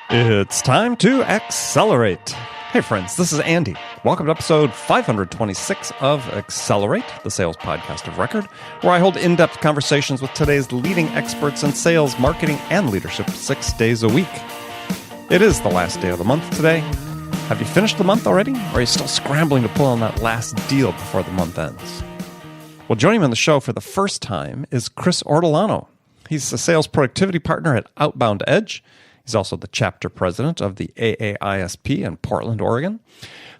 It's time to accelerate. Hey friends, this is Andy. Welcome to episode 526 of Accelerate, the sales podcast of record, where I hold in-depth conversations with today's leading experts in sales, marketing, and leadership 6 days a week. It is the last day of the month today. Have you finished the month already? Or are you still scrambling to pull on that last deal before the month ends? Well, joining me on the show for the first time is Chris Ortolano. He's a sales productivity partner at Outbound Edge. He's also the chapter president of the AA-ISP in Portland, Oregon.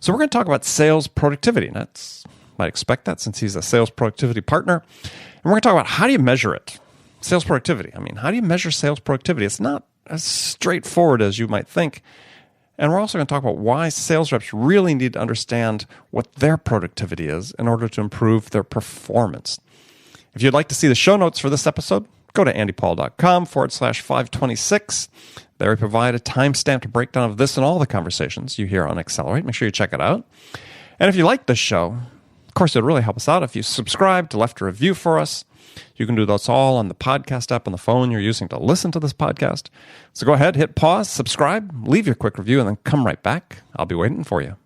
So we're going to talk about sales productivity. And might expect that since he's a sales productivity partner. And we're going to talk about how do you measure it? Sales productivity. How do you measure sales productivity? It's not as straightforward as you might think. And we're also going to talk about why sales reps really need to understand what their productivity is in order to improve their performance. If you'd like to see the show notes for this episode, go to andypaul.com/526. There we provide a time-stamped breakdown of this and all the conversations you hear on Accelerate. Make sure you check it out. And if you like this show, of course, it would really help us out if you subscribed, left a review for us. You can do those all on the podcast app on the phone you're using to listen to this podcast. So go ahead, hit pause, subscribe, leave your quick review, and then come right back. I'll be waiting for you.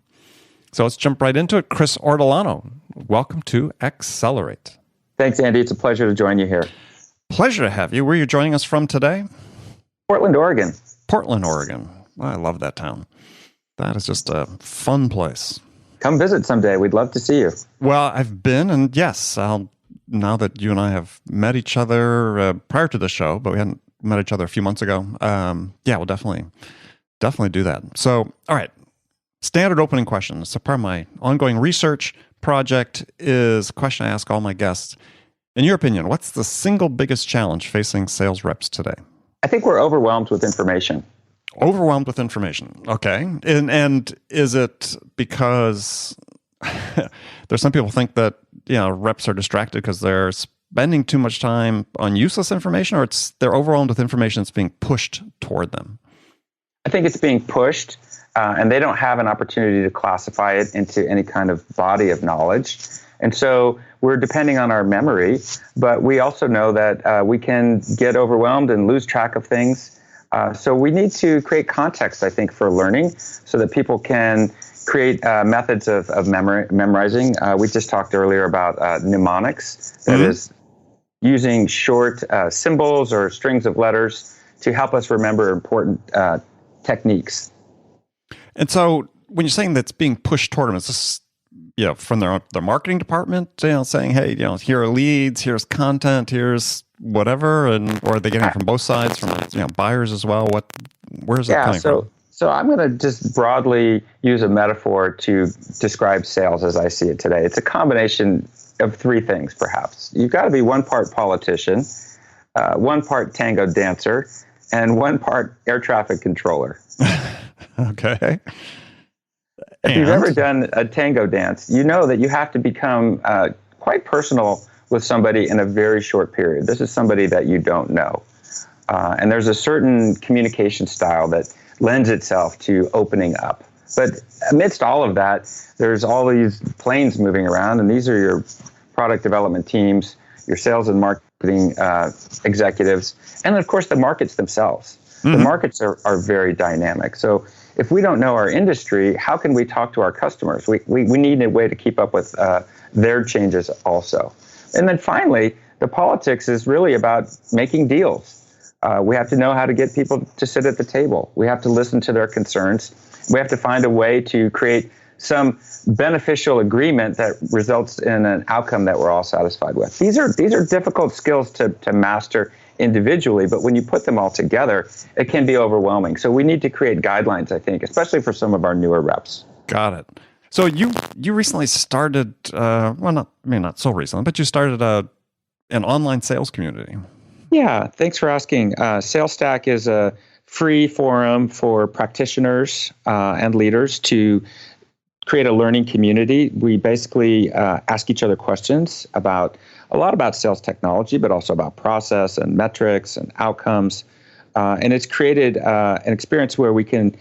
So let's jump right into it. Chris Ortolano, welcome to Accelerate. Thanks, Andy. It's a pleasure to join you here. Pleasure to have you. Where are you joining us from today? Portland, Oregon. Portland, Oregon. Well, I love that town. That is just a fun place. Come visit someday. We'd love to see you. Well, I've been, and yes, now that you and I have met each other prior to the show, but we hadn't met each other a few months ago, we'll definitely do that. So, all right, standard opening question. So part of my ongoing research project is a question I ask all my guests. In your opinion, what's the single biggest challenge facing sales reps today? I think we're overwhelmed with information. Overwhelmed with information. Okay. And is it because there's some people think that, reps are distracted because they're spending too much time on useless information, or they're overwhelmed with information that's being pushed toward them? I think it's being pushed, and they don't have an opportunity to classify it into any kind of body of knowledge. And so we're depending on our memory, but we also know that we can get overwhelmed and lose track of things. So we need to create context, I think, for learning so that people can create methods of memorizing. We just talked earlier about mnemonics, that is using short symbols or strings of letters to help us remember important techniques. And so when you're saying that's being pushed toward them, is this from their marketing department, saying, hey, here are leads, here's content, here's whatever, or are they getting it from both sides, from buyers as well? Where's it coming from? So I'm going to just broadly use a metaphor to describe sales as I see it today. It's a combination of three things, perhaps. You've got to be one part politician, one part tango dancer, and one part air traffic controller. Okay. If you've ever done a tango dance, you know that you have to become quite personal with somebody in a very short period. This is somebody that you don't know. And there's a certain communication style that lends itself to opening up. But amidst all of that, there's all these planes moving around, and these are your product development teams, your sales and marketing executives, and of course the markets themselves. Mm-hmm. The markets are very dynamic. So if we don't know our industry, how can we talk to our customers? We need a way to keep up with their changes also. And then finally, the politics is really about making deals. We have to know how to get people to sit at the table. We have to listen to their concerns. We have to find a way to create some beneficial agreement that results in an outcome that we're all satisfied with. These are difficult skills to master individually, but when you put them all together, it can be overwhelming. So we need to create guidelines, I think, especially for some of our newer reps. Got it. So you recently started, not so recently, but you started an online sales community. Yeah, thanks for asking. SalesStack is a free forum for practitioners and leaders to create a learning community. We basically ask each other questions about a lot about sales technology, but also about process and metrics and outcomes. And it's created an experience where we can,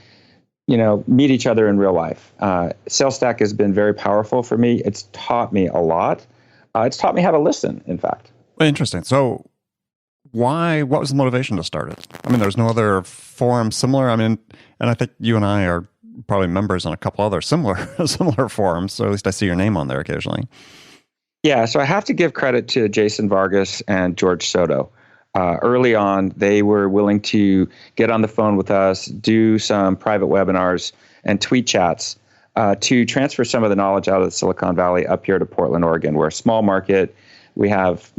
meet each other in real life. SalesStack has been very powerful for me. It's taught me a lot. It's taught me how to listen, in fact. Interesting. So what was the motivation to start it? I mean, there's no other forum similar. I mean, and I think you and I are probably members on a couple other similar forums, so at least I see your name on there occasionally. Yeah, so I have to give credit to Jason Vargas and George Soto. Early on, they were willing to get on the phone with us, do some private webinars and tweet chats to transfer some of the knowledge out of the Silicon Valley up here to Portland, Oregon. We're a small market. We have,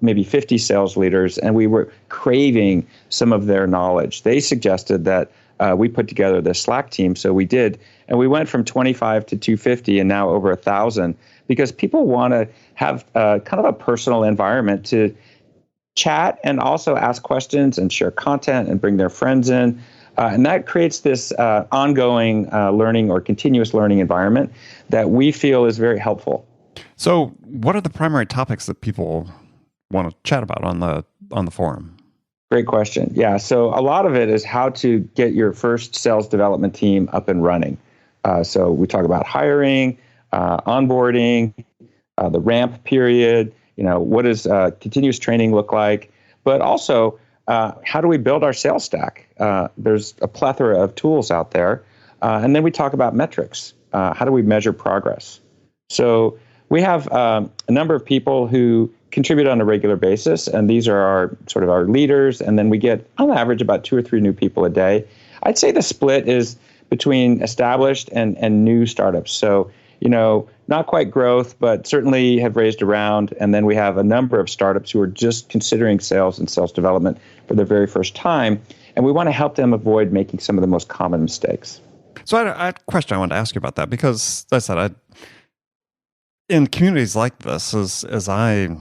maybe 50 sales leaders, and we were craving some of their knowledge. They suggested that we put together the Slack team, so we did, and we went from 25 to 250 and now over 1,000 because people want to have kind of a personal environment to chat and also ask questions and share content and bring their friends in. And that creates this ongoing learning or continuous learning environment that we feel is very helpful. So what are the primary topics that people want to chat about on the forum? Great question. Yeah, so a lot of it is how to get your first sales development team up and running. So we talk about hiring, onboarding, the ramp period, what does continuous training look like, but also how do we build our sales stack? There's a plethora of tools out there. And then we talk about metrics. How do we measure progress? So we have a number of people who contribute on a regular basis, and these are our leaders. And then we get, on average, about 2 or 3 new people a day. I'd say the split is between established and new startups. So, not quite growth, but certainly have raised a round. And then we have a number of startups who are just considering sales and sales development for the very first time. And we want to help them avoid making some of the most common mistakes. So I had a question I wanted to ask you about that, because as I said, in communities like this, as I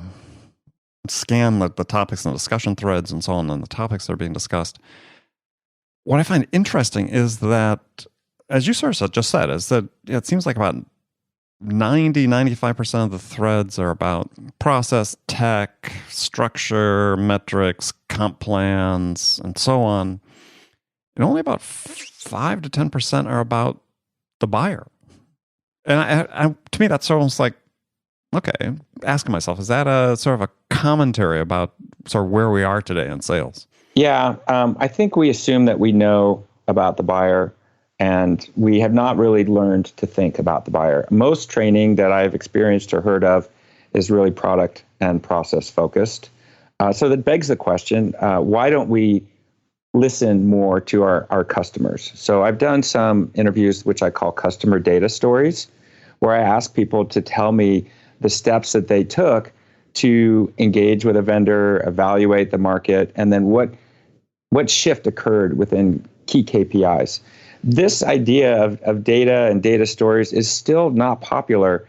scan the topics and the discussion threads and so on, and the topics that are being discussed, what I find interesting is that, as you sort of just said, is that it seems like about 95% of the threads are about process, tech, structure, metrics, comp plans, and so on. And only about 5 to 10% are about the buyer. And to me, that's almost like, okay, asking myself, is that a sort of a commentary about sort of where we are today in sales? Yeah, I think we assume that we know about the buyer, and we have not really learned to think about the buyer. Most training that I've experienced or heard of is really product and process focused. So that begs the question, why don't we listen more to our customers? So I've done some interviews, which I call customer data stories, where I ask people to tell me the steps that they took to engage with a vendor, evaluate the market, and then what shift occurred within key KPIs. This idea of data and data stories is still not popular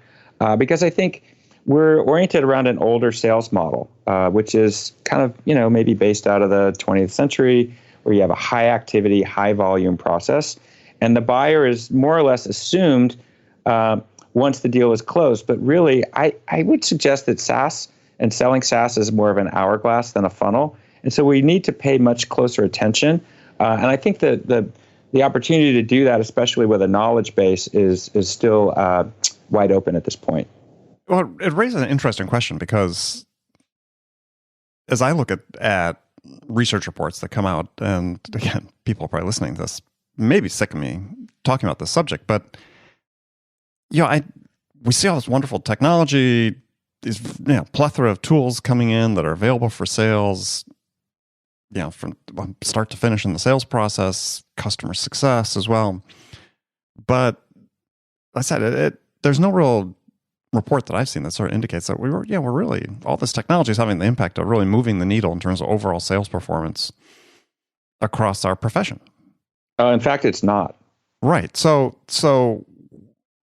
because I think we're oriented around an older sales model, which is kind of, maybe based out of the 20th century, where you have a high activity, high volume process, and the buyer is more or less assumed once the deal is closed. But really, I would suggest that SaaS and selling SaaS is more of an hourglass than a funnel. And so we need to pay much closer attention. And I think that the opportunity to do that, especially with a knowledge base, is still wide open at this point. Well, it raises an interesting question, because as I look at research reports that come out, and again, people probably listening to this may be sick of me talking about this subject, but we see all this wonderful technology, these plethora of tools coming in that are available for sales, from start to finish in the sales process, customer success as well. But like I said, there's no real report that I've seen that sort of indicates that we're really, all this technology is having the impact of really moving the needle in terms of overall sales performance across our profession. In fact, it's not. Right. So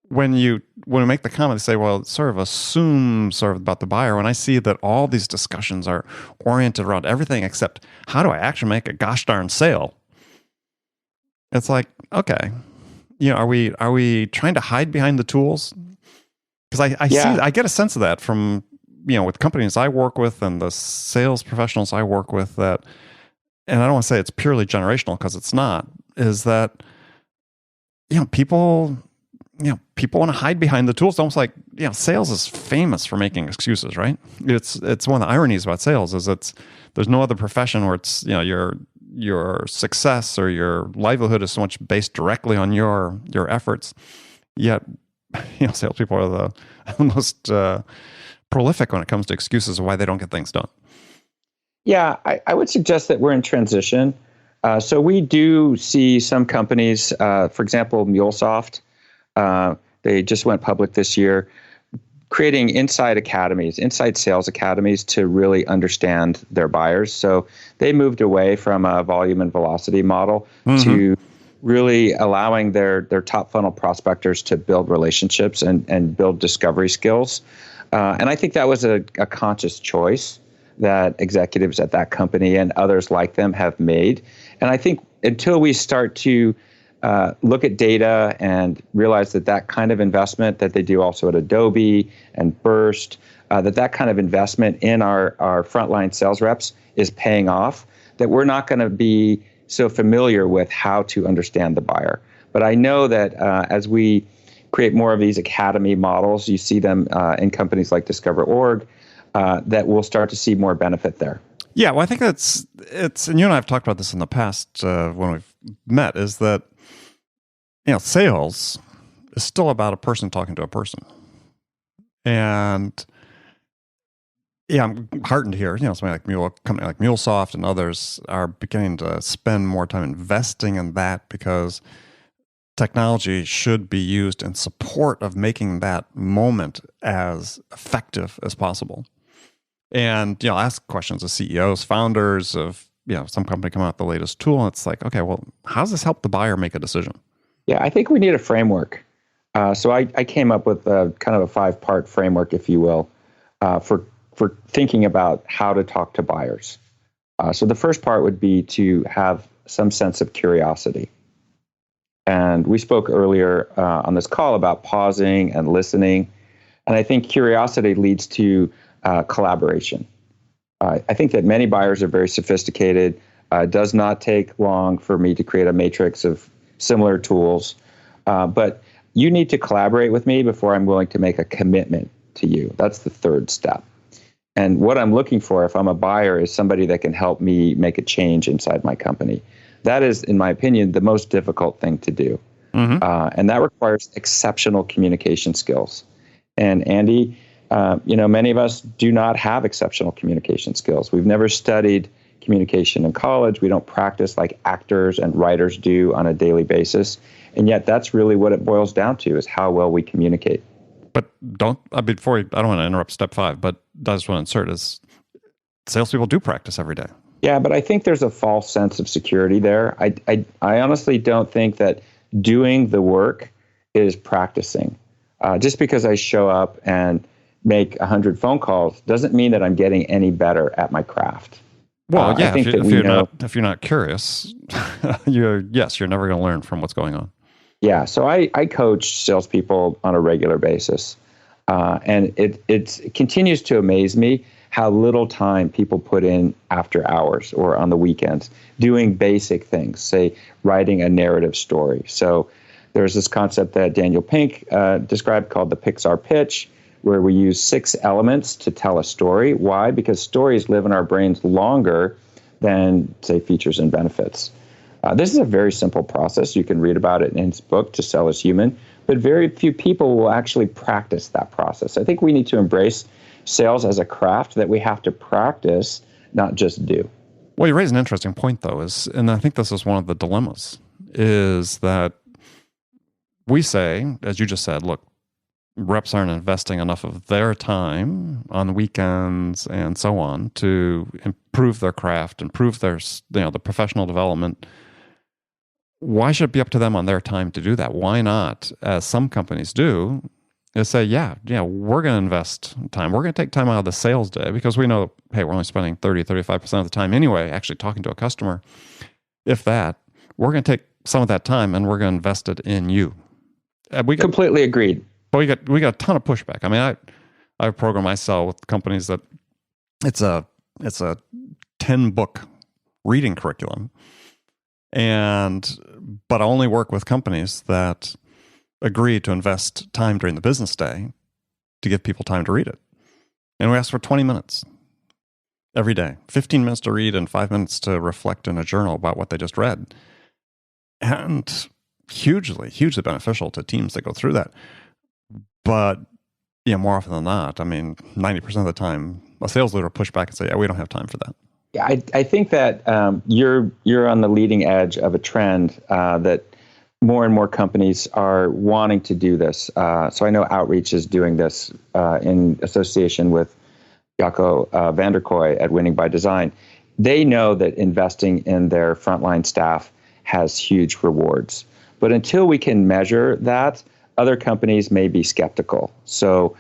when we make the comment, say, well, sort of assume sort of about the buyer, when I see that all these discussions are oriented around everything except how do I actually make a gosh darn sale, it's like, okay, are we trying to hide behind the tools? Because I get a sense of that from, with companies I work with and the sales professionals I work with, that, and I don't want to say it's purely generational, because it's not, is that, people people want to hide behind the tools. It's almost like, sales is famous for making excuses, right? It's one of the ironies about sales is there's no other profession where it's, your success or your livelihood is so much based directly on your efforts. Yet, salespeople are the most prolific when it comes to excuses of why they don't get things done. Yeah, I would suggest that we're in transition. So we do see some companies, for example, MuleSoft, they just went public this year, creating inside sales academies to really understand their buyers. So they moved away from a volume and velocity model to really allowing their top funnel prospectors to build relationships and build discovery skills. And I think that was a conscious choice that executives at that company and others like them have made. And I think until we start to look at data and realize that kind of investment that they do also at Adobe and Burst, that kind of investment in our frontline sales reps is paying off, that we're not going to be so familiar with how to understand the buyer. But I know that as we create more of these academy models, you see them in companies like Discover.org, that we'll start to see more benefit there. Yeah, well, I think it's, and you and I have talked about this in the past when we've met, is that, sales is still about a person talking to a person. And I'm heartened to hear, somebody like company like MuleSoft and others are beginning to spend more time investing in that, because technology should be used in support of making that moment as effective as possible. And, ask questions of CEOs, founders of, some company come out with the latest tool. And it's like, okay, well, how does this help the buyer make a decision? Yeah, I think we need a framework. So I came up with a kind of a 5-part framework, if you will, for thinking about how to talk to buyers. So the first part would be to have some sense of curiosity. And we spoke earlier on this call about pausing and listening. And I think curiosity leads to collaboration. I think that many buyers are very sophisticated. It does not take long for me to create a matrix of similar tools. But you need to collaborate with me before I'm willing to make a commitment to you. That's the third step. And what I'm looking for, if I'm a buyer, is somebody that can help me make a change inside my company. That is, in my opinion, the most difficult thing to do. And that requires exceptional communication skills. And Andy, many of us do not have exceptional communication skills. We've never studied communication in college. We don't practice like actors and writers do on a daily basis. And yet that's really what it boils down to, is how well we communicate. But I don't want to interrupt step 5, but I just want to insert is salespeople do practice every day. Yeah, but I think there's a false sense of security there. I honestly don't think that doing the work is practicing. Just because I show up and make 100 phone calls doesn't mean that I'm getting any better at my craft. Well, yeah, if you're not curious, you're never going to learn from what's going on. Yeah, so I coach salespeople on a regular basis, and it continues to amaze me how little time people put in after hours or on the weekends doing basic things, say writing a narrative story. So there's this concept that Daniel Pink described called the Pixar pitch, where we use 6 elements to tell a story. Why? Because stories live in our brains longer than, say, features and benefits. This is a very simple process. You can read about it in his book, To Sell is Human, but very few people will actually practice that process. I think we need to embrace sales as a craft that we have to practice, not just do. Well, you raise an interesting point, though, and I think this is one of the dilemmas, is that we say, as you just said, look, reps aren't investing enough of their time on the weekends and so on to improve their craft, improve their, the professional development. Why should it be up to them on their time to do that? Why not, as some companies do, is say, we're going to invest time. We're going to take time out of the sales day because we know, hey, we're only spending 30, 35% of the time anyway actually talking to a customer. If that, we're going to take some of that time and we're going to invest it in you. Completely agreed. But we got a ton of pushback. I mean, I have a program I sell with companies that it's a 10-book reading curriculum, but I only work with companies that agreed to invest time during the business day to give people time to read it. And we asked for 20 minutes every day, 15 minutes to read and 5 minutes to reflect in a journal about what they just read. And hugely beneficial to teams that go through that. But yeah, more often than not, I mean, 90% of the time, a sales leader will push back and say, yeah, we don't have time for that. Yeah, I think that you're on the leading edge of a trend that more and more companies are wanting to do this. So I know Outreach is doing this in association with Jacco van der Kooi at Winning by Design. They know that investing in their frontline staff has huge rewards. But until we can measure that, other companies may be skeptical. So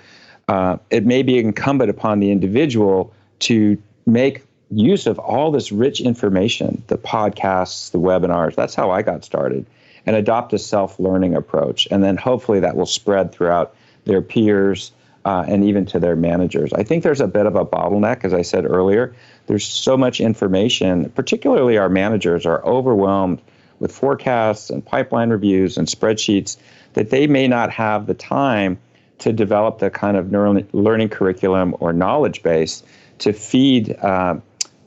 it may be incumbent upon the individual to make use of all this rich information, the podcasts, the webinars. That's how I got started, and adopt a self-learning approach. And then hopefully that will spread throughout their peers and even to their managers. I think there's a bit of a bottleneck, as I said earlier. There's so much information, particularly our managers are overwhelmed with forecasts and pipeline reviews and spreadsheets that they may not have the time to develop the kind of learning curriculum or knowledge base to feed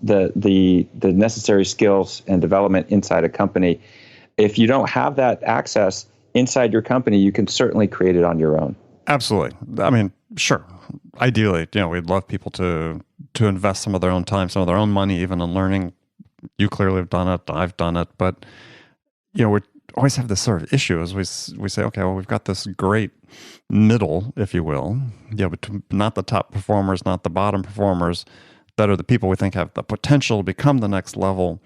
the necessary skills and development inside a company. If you don't have that access inside your company, you can certainly create it on your own. Absolutely. I mean, sure. Ideally, we'd love people to invest some of their own time, some of their own money, even in learning. You clearly have done it. I've done it. But, we always have this sort of issue as we say, okay, well, we've got this great middle, if you will, but not the top performers, not the bottom performers, that are the people we think have the potential to become the next level.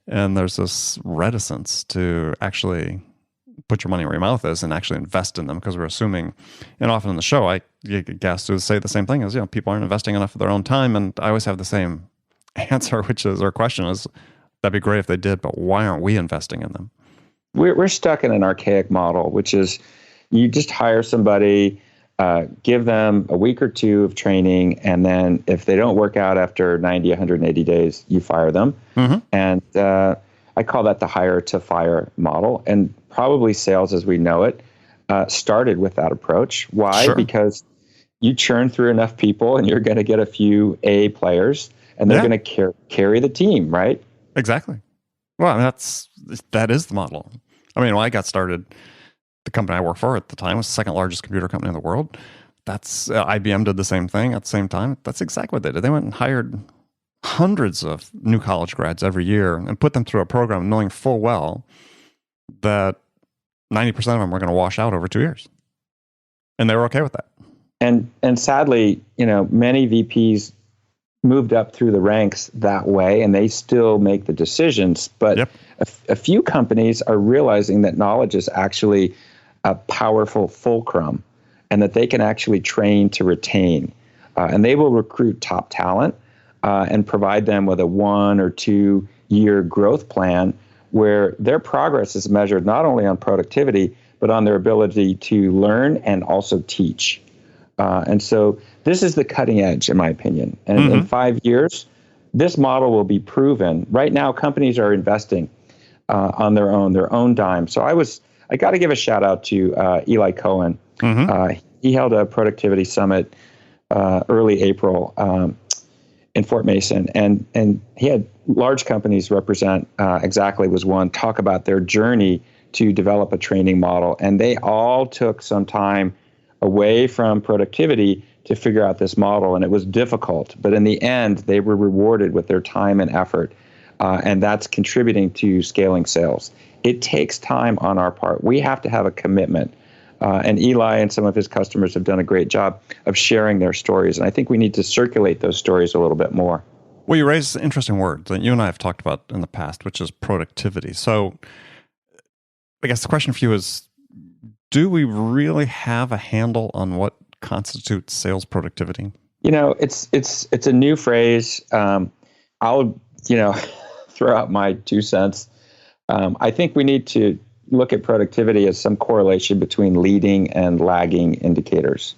And there's this reticence to actually put your money where your mouth is and actually invest in them, because we're assuming, and often in the show, I get guests who say the same thing as, people aren't investing enough of their own time. And I always have the same answer, which is, or question is, that'd be great if they did, but why aren't we investing in them? We're stuck in an archaic model, which is you just hire somebody, give them a week or two of training, and then if they don't work out after 90, 180 days, you fire them. Mm-hmm. And I call that the hire to fire model. And probably sales as we know it started with that approach. Why? Sure. Because you churn through enough people and you're going to get a few A players, and they're going to carry the team, right? Exactly. Well, that is the model. I mean, when I got started, the company I worked for at the time was the second largest computer company in the world. That's IBM did the same thing at the same time. That's exactly what they did. They went and hired hundreds of new college grads every year and put them through a program knowing full well that 90% of them were going to wash out over 2 years. And they were okay with that. And sadly, many VPs moved up through the ranks that way, and they still make the decisions. But a few companies are realizing that knowledge is actually a powerful fulcrum, and that they can actually train to retain. And they will recruit top talent and provide them with a 1 or 2 year growth plan where their progress is measured not only on productivity, but on their ability to learn and also teach. And so this is the cutting edge, in my opinion. And in 5 years, this model will be proven. Right now, companies are investing on their own dime. So I got to give a shout out to Eli Cohen. He held a productivity summit early April in Fort Mason, and he had large companies represent. Exactly was one talk about their journey to develop a training model, and they all took some time away from productivity to figure out this model, and it was difficult. But in the end, they were rewarded with their time and effort, and that's contributing to scaling sales. It takes time on our part. We have to have a commitment. And Eli and some of his customers have done a great job of sharing their stories. And I think we need to circulate those stories a little bit more. Well, you raised interesting words that you and I have talked about in the past, which is productivity. So I guess the question for you is, do we really have a handle on what constitutes sales productivity? It's a new phrase. I'll, throw out my 2 cents. I think we need to look at productivity as some correlation between leading and lagging indicators.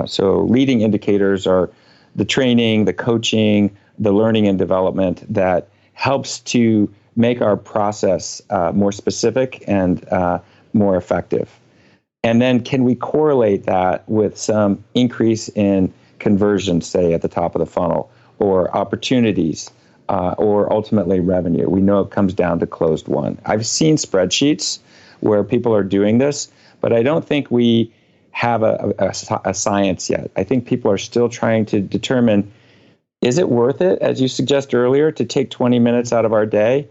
So leading indicators are the training, the coaching, the learning and development that helps to make our process more specific and more effective. And then can we correlate that with some increase in conversion, say at the top of the funnel, or opportunities, or ultimately revenue? We know it comes down to closed won. I've seen spreadsheets where people are doing this, but I don't think we have a science yet. I think people are still trying to determine, is it worth it, as you suggest earlier, to take 20 minutes out of our day?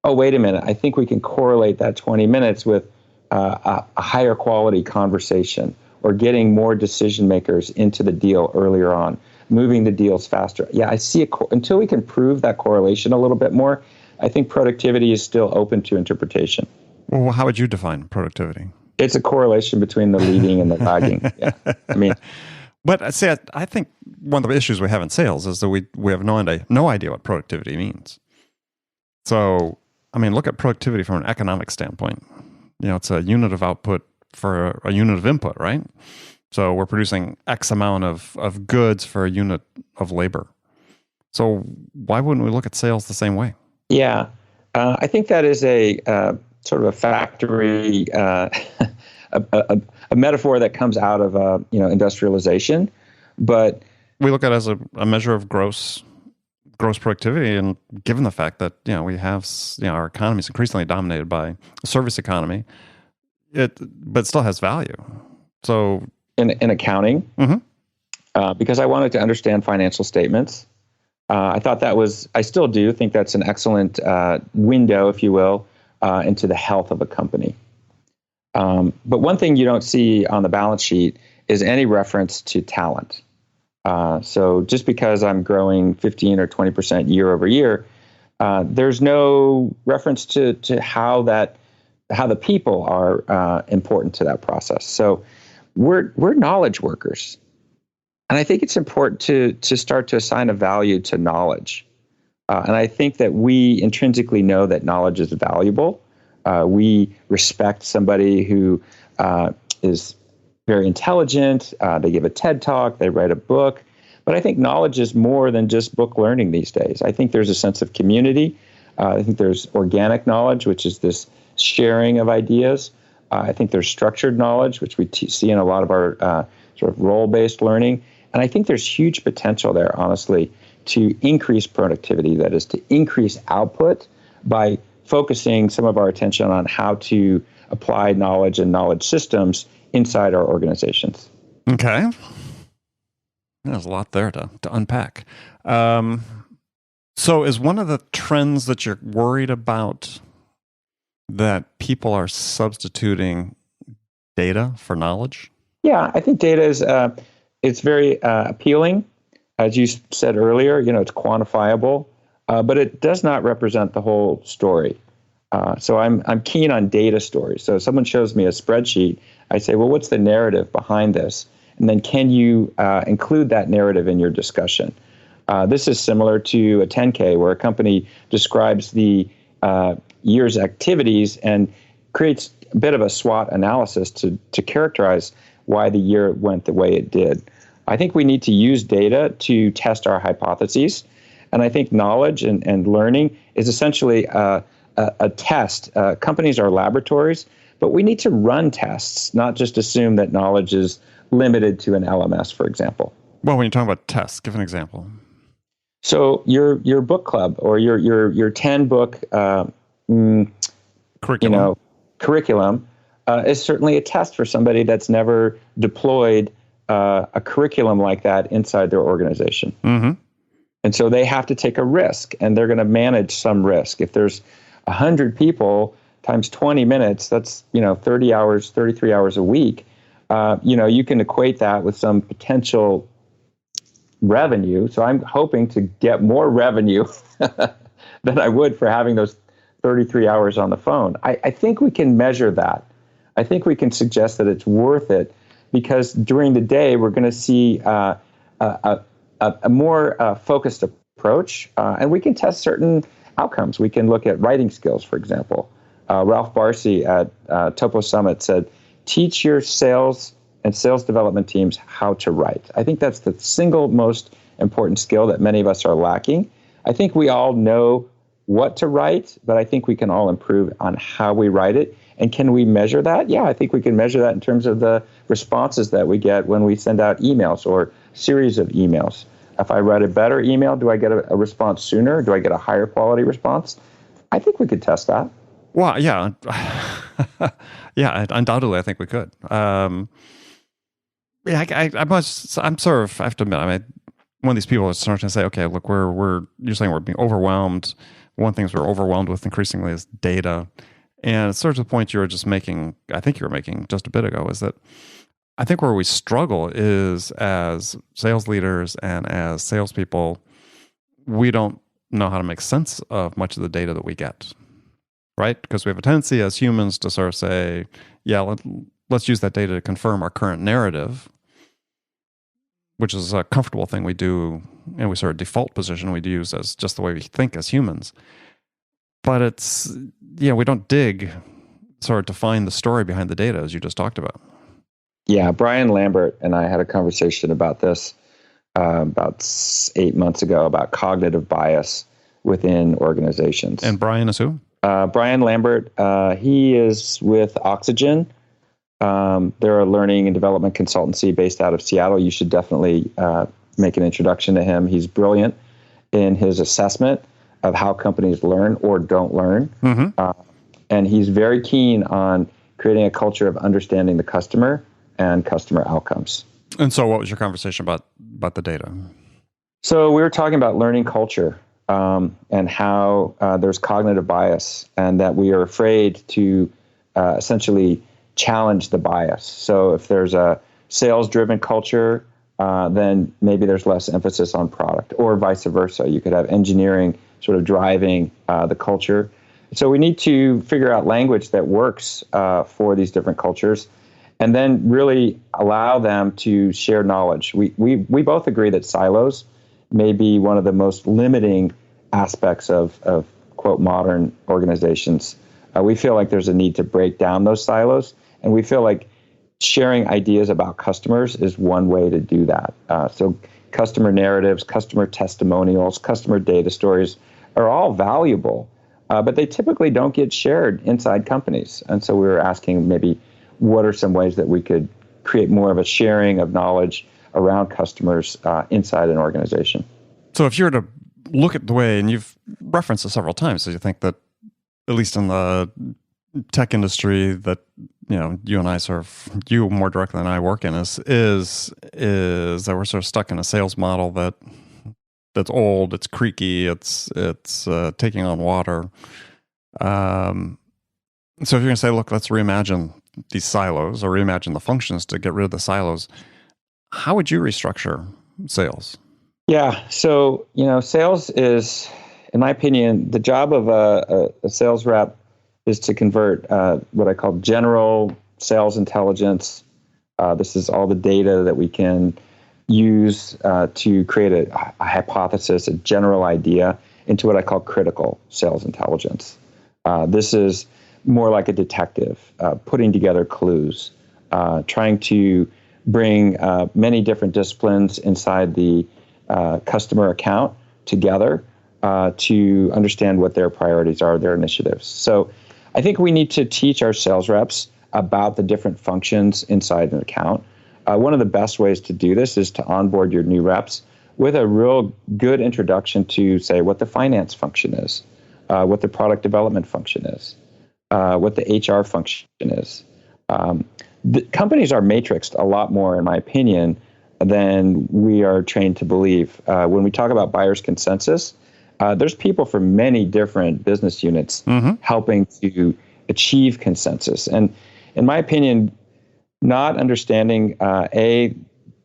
Oh, wait a minute. I think we can correlate that 20 minutes with a higher quality conversation, or getting more decision makers into the deal earlier on, moving the deals faster. Yeah, I see until we can prove that correlation a little bit more, I think productivity is still open to interpretation. Well, how would you define productivity? It's a correlation between the leading and the lagging. Yeah, I mean, but see, I think one of the issues we have in sales is that we have no idea what productivity means. So, I mean, look at productivity from an economic standpoint. It's a unit of output for a unit of input, right? So we're producing X amount of goods for a unit of labor. So why wouldn't we look at sales the same way? Yeah, I think that is a sort of a factory, a metaphor that comes out of industrialization. But we look at it as a measure of gross productivity, and given the fact that we have our economy is increasingly dominated by a service economy, but it still has value. So in accounting, because I wanted to understand financial statements, I thought I still do think that's an excellent window, if you will, into the health of a company. But one thing you don't see on the balance sheet is any reference to talent. So just because I'm growing 15 or 20% year over year, there's no reference to how the people are important to that process. So we're knowledge workers. And I think it's important to start to assign a value to knowledge. And I think that we intrinsically know that knowledge is valuable. We respect somebody who is very intelligent. They give a TED Talk, they write a book. But I think knowledge is more than just book learning these days. I think there's a sense of community. I think there's organic knowledge, which is this sharing of ideas. I think there's structured knowledge, which we see in a lot of our sort of role-based learning. And I think there's huge potential there, honestly, to increase productivity, that is, to increase output by focusing some of our attention on how to apply knowledge and knowledge systems inside our organizations. Okay. There's a lot there to unpack. So is one of the trends that you're worried about that people are substituting data for knowledge? Yeah, I think data is it's very appealing. As you said earlier, it's quantifiable, but it does not represent the whole story. So I'm keen on data stories. So if someone shows me a spreadsheet, I say, well, what's the narrative behind this? And then can you include that narrative in your discussion? This is similar to a 10K, where a company describes the year's activities and creates a bit of a SWOT analysis to characterize why the year went the way it did. I think we need to use data to test our hypotheses. And I think knowledge and learning is essentially a test. Companies are laboratories, but we need to run tests, not just assume that knowledge is limited to an LMS, for example. Well, when you're talking about tests, give an example. So your book club or your 10-book curriculum is certainly a test for somebody that's never deployed a curriculum like that inside their organization. Mm-hmm. And so they have to take a risk, and they're going to manage some risk. If there's 100 people times 20 minutes, that's 30 hours, 33 hours a week. You can equate that with some potential revenue. So I'm hoping to get more revenue than I would for having those 33 hours on the phone. I think we can measure that. I think we can suggest that it's worth it, because during the day we're going to see a more focused approach, and we can test certain outcomes. We can look at writing skills, for example. Ralph Barcy at Topo Summit said, teach your sales and sales development teams how to write. I think that's the single most important skill that many of us are lacking. I think we all know what to write, but I think we can all improve on how we write it. And can we measure that? Yeah, I think we can measure that in terms of the responses that we get when we send out emails or series of emails. If I write a better email, do I get a response sooner? Do I get a higher quality response? I think we could test that. Well, yeah. Yeah, undoubtedly, I think we could. Yeah, I'm sort of, I have to admit, I mean, one of these people is starting to say, okay, look, you're saying we're being overwhelmed. One of the things we're overwhelmed with increasingly is data. And it's sort of the point you were just making, I think you were making just a bit ago, is that I think where we struggle is as sales leaders and as salespeople, we don't know how to make sense of much of the data that we get, right? Because we have a tendency as humans to sort of say, yeah, let's use that data to confirm our current narrative, which is a comfortable thing we do, and we sort of default position we use as just the way we think as humans. But it's, we don't dig sort of to find the story behind the data, as you just talked about. Yeah, Brian Lambert and I had a conversation about this about 8 months ago about cognitive bias within organizations. And Brian is who? Brian Lambert, he is with Oxygen. They're a learning and development consultancy based out of Seattle. You should definitely make an introduction to him. He's brilliant in his assessment of how companies learn or don't learn. Mm-hmm. And he's very keen on creating a culture of understanding the customer and customer outcomes. And so what was your conversation about the data? So we were talking about learning culture and how there's cognitive bias and that we are afraid to essentially challenge the bias. So if there's a sales-driven culture, then maybe there's less emphasis on product, or vice versa. You could have engineering sort of driving the culture. So we need to figure out language that works for these different cultures, and then really allow them to share knowledge. We both agree that silos may be one of the most limiting aspects of quote, modern organizations. We feel like there's a need to break down those silos, and we feel like sharing ideas about customers is one way to do that. So customer narratives, customer testimonials, customer data stories are all valuable, but they typically don't get shared inside companies. And so we were asking maybe what are some ways that we could create more of a sharing of knowledge around customers inside an organization. So if you were to look at the way, and you've referenced it several times, so you think that at least in the tech industry that you and I sort of, you more directly than I work in is that we're sort of stuck in a sales model that's old, it's creaky, it's taking on water. So if you're going to say, look, let's reimagine these silos or reimagine the functions to get rid of the silos, how would you restructure sales? Yeah, so sales is, in my opinion, the job of a sales rep is to convert what I call general sales intelligence. This is all the data that we can use to create a hypothesis, a general idea, into what I call critical sales intelligence. This is more like a detective, putting together clues, trying to bring many different disciplines inside the customer account together to understand what their priorities are, their initiatives. So I think we need to teach our sales reps about the different functions inside an account. One of the best ways to do this is to onboard your new reps with a real good introduction to, say, what the finance function is, what the product development function is, what the HR function is. The companies are matrixed a lot more, in my opinion, than we are trained to believe. When we talk about buyer's consensus, there's people from many different business units helping to achieve consensus. And in my opinion, not understanding A,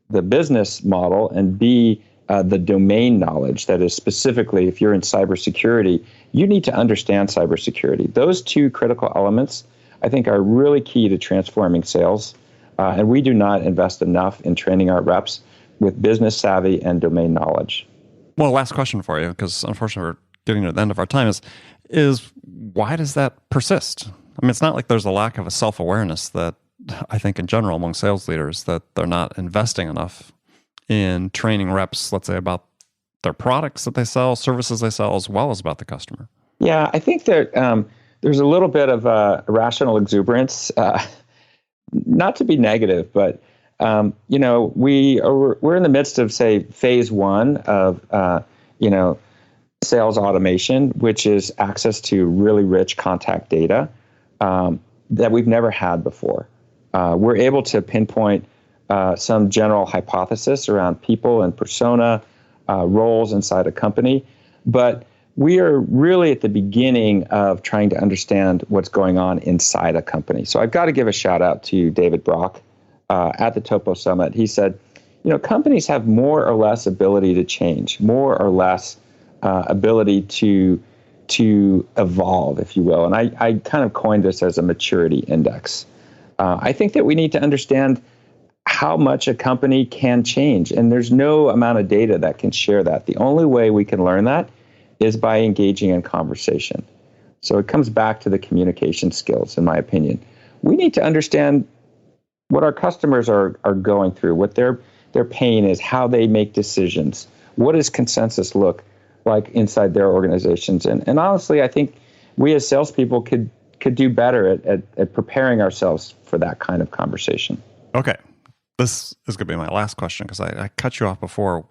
the business model, and B, the domain knowledge that is specifically, if you're in cybersecurity, you need to understand cybersecurity. Those two critical elements, I think, are really key to transforming sales. And we do not invest enough in training our reps with business savvy and domain knowledge. Well, last question for you, because unfortunately we're getting to the end of our time, is why does that persist? I mean, it's not like there's a lack of a self-awareness that I think in general among sales leaders that they're not investing enough in training reps, let's say, about their products that they sell, services they sell, as well as about the customer. Yeah, I think that there's a little bit of irrational exuberance, not to be negative, but we're in the midst of, say, phase one of sales automation, which is access to really rich contact data that we've never had before. We're able to pinpoint some general hypothesis around people and persona, roles inside a company, but we are really at the beginning of trying to understand what's going on inside a company. So I've got to give a shout out to David Brock at the Topo Summit. He said, companies have more or less ability to change, more or less ability to evolve, if you will. And I kind of coined this as a maturity index. I think that we need to understand how much a company can change. And there's no amount of data that can share that. The only way we can learn that is by engaging in conversation. So it comes back to the communication skills, in my opinion. We need to understand what our customers are going through, what their pain is, how they make decisions. What does consensus look like inside their organizations? And honestly, I think we as salespeople could do better at preparing ourselves for that kind of conversation. Okay. This is going to be my last question because I cut you off before.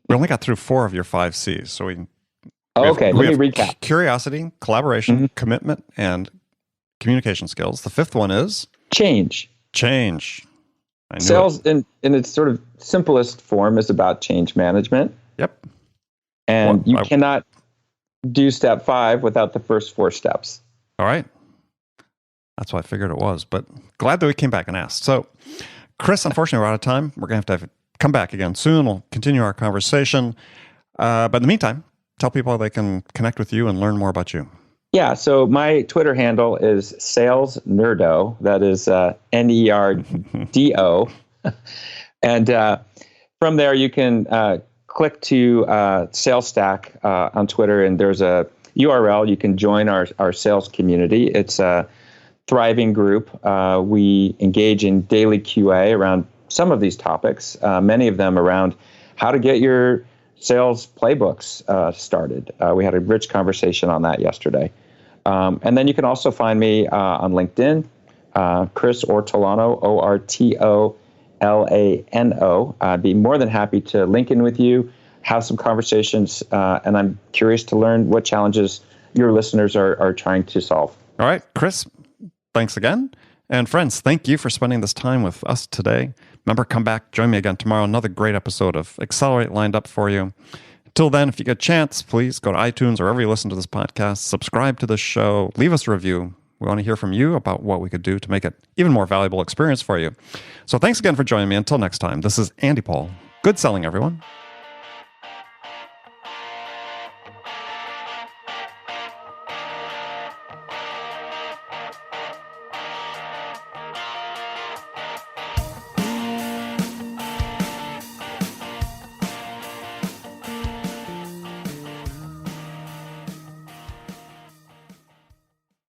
We only got through 4 of your 5 C's. So let me recap. Curiosity, collaboration, commitment, and communication skills. The 5th one is? Change. Sales in its sort of simplest form is about change management. Yep. And you cannot do step 5 without the first 4 steps. All right. That's what I figured it was, but glad that we came back and asked. So, Chris, unfortunately, we're out of time. We're going to have to come back again soon. We'll continue our conversation. But in the meantime, tell people how they can connect with you and learn more about you. Yeah, so my Twitter handle is salesnerdo. That is NERDO. And from there, you can click to Sales Stack on Twitter, and there's a URL. You can join our sales community. It's a thriving group. We engage in daily QA around some of these topics, many of them around how to get your sales playbooks started. We had a rich conversation on that yesterday. And then you can also find me on LinkedIn, Chris Ortolano, Ortolano. I'd be more than happy to link in with you, have some conversations, and I'm curious to learn what challenges your listeners are trying to solve. All right, Chris, thanks again. And friends, thank you for spending this time with us today. Remember, come back, join me again tomorrow. Another great episode of Accelerate lined up for you. Until then, if you get a chance, please go to iTunes or wherever you listen to this podcast, subscribe to this show, leave us a review. We want to hear from you about what we could do to make it even more valuable experience for you. So thanks again for joining me. Until next time, this is Andy Paul. Good selling, everyone.